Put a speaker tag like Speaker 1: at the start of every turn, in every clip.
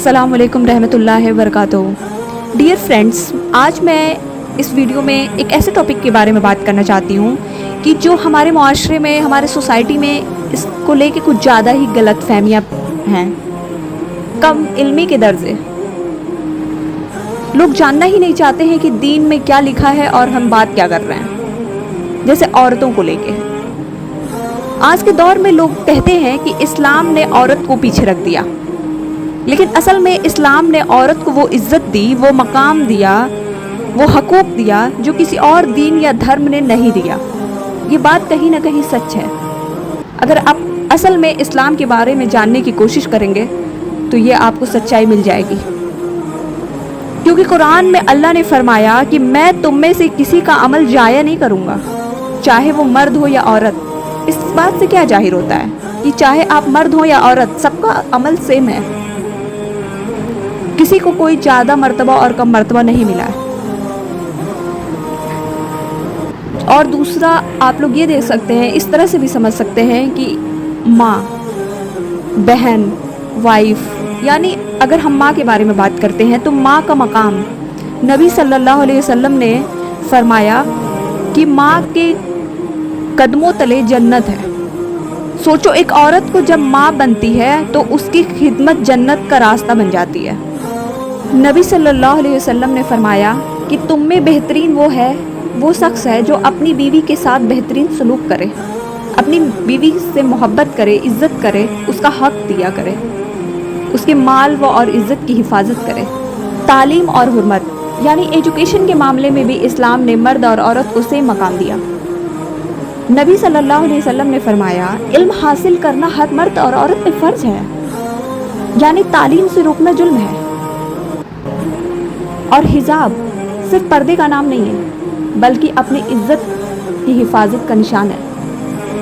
Speaker 1: السلام علیکم رحمۃ اللہ وبرکاتہ۔ ڈیئر فرینڈس، آج میں اس ویڈیو میں ایک ایسے ٹاپک کے بارے میں بات کرنا چاہتی ہوں کہ جو ہمارے معاشرے میں، ہمارے سوسائٹی میں اس کو لے کے کچھ زیادہ ہی غلط فہمیاں ہیں، کم علمی کے درجے۔ لوگ جاننا ہی نہیں چاہتے ہیں کہ دین میں کیا لکھا ہے اور ہم بات کیا کر رہے ہیں۔ جیسے عورتوں کو لے کے آج کے دور میں لوگ کہتے ہیں کہ اسلام نے عورت کو پیچھے رکھ دیا، لیکن اصل میں اسلام نے عورت کو وہ عزت دی، وہ مقام دیا، وہ حقوق دیا جو کسی اور دین یا دھرم نے نہیں دیا۔ یہ بات کہیں نہ کہیں سچ ہے۔ اگر آپ اصل میں اسلام کے بارے میں جاننے کی کوشش کریں گے تو یہ آپ کو سچائی مل جائے گی، کیونکہ قرآن میں اللہ نے فرمایا کہ میں تم میں سے کسی کا عمل ضائع نہیں کروں گا، چاہے وہ مرد ہو یا عورت۔ اس بات سے کیا ظاہر ہوتا ہے کہ چاہے آپ مرد ہو یا عورت، سب کا عمل سیم ہے، کسی کو کوئی زیادہ مرتبہ اور کم مرتبہ نہیں ملا ہے۔ اور دوسرا، آپ لوگ یہ دیکھ سکتے ہیں، اس طرح سے بھی سمجھ سکتے ہیں کہ ماں، بہن، وائف، یعنی اگر ہم ماں کے بارے میں بات کرتے ہیں تو ماں کا مقام نبی صلی اللہ علیہ وسلم نے فرمایا کہ ماں کے قدموں تلے جنت ہے۔ سوچو، ایک عورت کو جب ماں بنتی ہے تو اس کی خدمت جنت کا راستہ بن جاتی ہے۔ نبی صلی اللہ علیہ وسلم نے فرمایا کہ تم میں بہترین وہ شخص ہے جو اپنی بیوی کے ساتھ بہترین سلوک کرے، اپنی بیوی سے محبت کرے، عزت کرے، اس کا حق دیا کرے، اس کے مال اور عزت کی حفاظت کرے۔ تعلیم اور حرمت، یعنی ایجوکیشن کے معاملے میں بھی اسلام نے مرد اور عورت کو سیم مقام دیا۔ نبی صلی اللہ علیہ وسلم نے فرمایا علم حاصل کرنا ہر مرد اور عورت پہ فرض ہے، یعنی تعلیم سے روکنا جرم ہے۔ اور حجاب صرف پردے کا نام نہیں ہے، بلکہ اپنی عزت کی حفاظت کا نشان ہے۔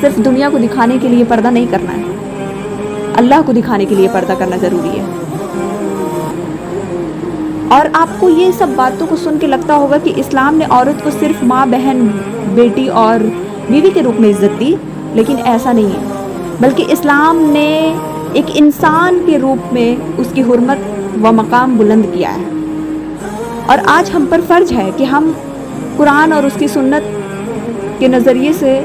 Speaker 1: صرف دنیا کو دکھانے کے لیے پردہ نہیں کرنا ہے، اللہ کو دکھانے کے لیے پردہ کرنا ضروری ہے۔ اور آپ کو یہ سب باتوں کو سن کے لگتا ہوگا کہ اسلام نے عورت کو صرف ماں، بہن، بیٹی اور بیوی کے روپ میں عزت دی، لیکن ایسا نہیں ہے، بلکہ اسلام نے ایک انسان کے روپ میں اس کی حرمت و مقام بلند کیا ہے۔ اور آج ہم پر فرض ہے کہ ہم قرآن اور اس کی سنت کے نظریے سے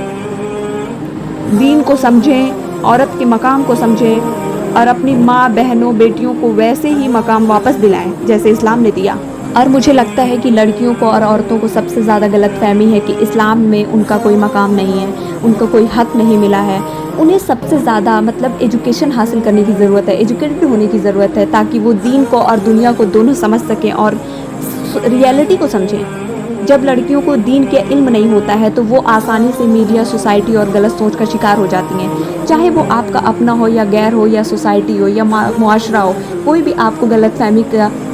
Speaker 1: دین کو سمجھیں، عورت کے مقام کو سمجھیں اور اپنی ماں، بہنوں، بیٹیوں کو ویسے ہی مقام واپس دلائیں جیسے اسلام نے دیا۔ اور مجھے لگتا ہے کہ لڑکیوں کو اور عورتوں کو سب سے زیادہ غلط فہمی ہے کہ اسلام میں ان کا کوئی مقام نہیں ہے، ان کو کوئی حق نہیں ملا ہے۔ انہیں سب سے زیادہ ایجوکیشن حاصل کرنے کی ضرورت ہے، ایجوکیٹڈ ہونے کی ضرورت ہے، تاکہ وہ دین کو اور دنیا کو دونوں سمجھ سکیں اور ریئلٹی کو سمجھیں۔ جب لڑکیوں کو دین کے علم نہیں ہوتا ہے تو وہ آسانی سے میڈیا، سوسائٹی اور غلط سوچ کا شکار ہو جاتی ہیں، چاہے وہ آپ کا اپنا ہو یا غیر ہو یا سوسائٹی ہو یا معاشرہ ہو، کوئی بھی آپ کو غلط فہمی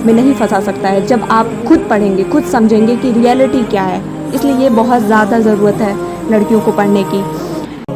Speaker 1: میں نہیں پھنسا سکتا ہے جب آپ خود پڑھیں گے، خود سمجھیں گے کہ ریئلٹی کیا ہے۔ اس لیے یہ بہت زیادہ ضرورت ہے لڑکیوں کو پڑھنے کی۔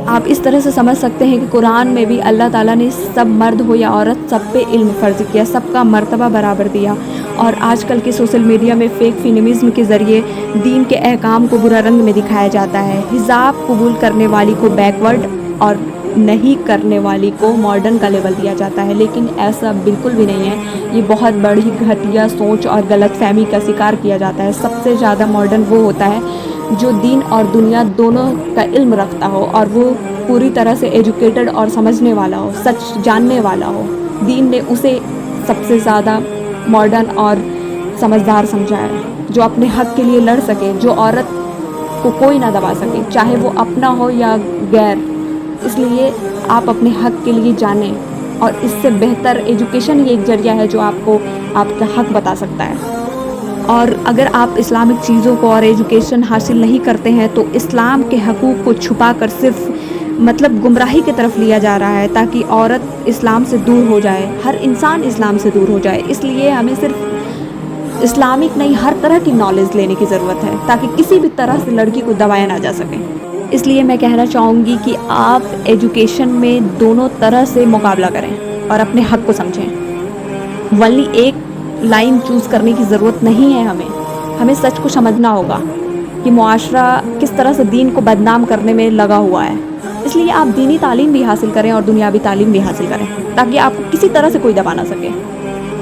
Speaker 1: آپ اس طرح سے سمجھ سکتے ہیں کہ قرآن میں بھی اللہ تعالیٰ نے سب مرد ہو یا عورت سب پہ علم فرض کیا، سب کا مرتبہ برابر دیا۔ اور آج کل کے سوشل میڈیا میں فیک فیمنزم کے ذریعے دین کے احکام کو برا رنگ میں دکھایا جاتا ہے، حجاب قبول کرنے والی کو بیکورڈ اور نہیں کرنے والی کو ماڈرن کا لیبل دیا جاتا ہے، لیکن ایسا بالکل بھی نہیں ہے۔ یہ بہت بڑی گھٹیا سوچ اور غلط فہمی کا شکار کیا جاتا ہے۔ سب سے زیادہ ماڈرن وہ ہوتا ہے جو دین اور دنیا دونوں کا علم رکھتا ہو اور وہ پوری طرح سے ایجوکیٹڈ اور سمجھنے والا ہو، سچ جاننے والا ہو۔ دین نے اسے سب سے زیادہ ماڈرن اور سمجھدار سمجھا ہے، جو اپنے حق کے لیے لڑ سکے، جو عورت کو کوئی نہ دبا سکے، چاہے وہ اپنا ہو یا غیر۔ اس لیے آپ اپنے حق کے لیے جانیں، اور اس سے بہتر ایجوکیشن ہی ایک ذریعہ ہے جو آپ کو آپ کا حق بتا سکتا ہے۔ اور اگر آپ اسلامک چیزوں کو اور ایجوکیشن حاصل نہیں کرتے ہیں تو اسلام کے حقوق کو چھپا کر صرف گمراہی کی طرف لیا جا رہا ہے، تاکہ عورت اسلام سے دور ہو جائے، ہر انسان اسلام سے دور ہو جائے۔ اس لیے ہمیں صرف اسلامک نہیں، ہر طرح کی نالج لینے کی ضرورت ہے، تاکہ کسی بھی طرح سے لڑکی کو دبایا نہ جا سکے۔ اس لیے میں کہنا چاہوں گی کہ آپ ایجوکیشن میں دونوں طرح سے مقابلہ کریں اور اپنے حق کو سمجھیں۔ ونلی ایک لائن چوز کرنے کی ضرورت نہیں ہے، ہمیں سچ کو سمجھنا ہوگا کہ معاشرہ کس طرح سے دین کو بدنام کرنے میں لگا ہوا ہے۔ اس لیے آپ دینی تعلیم بھی حاصل کریں اور دنیاوی تعلیم بھی حاصل کریں، تاکہ آپ کو کسی طرح سے کوئی دبا نہ سکے۔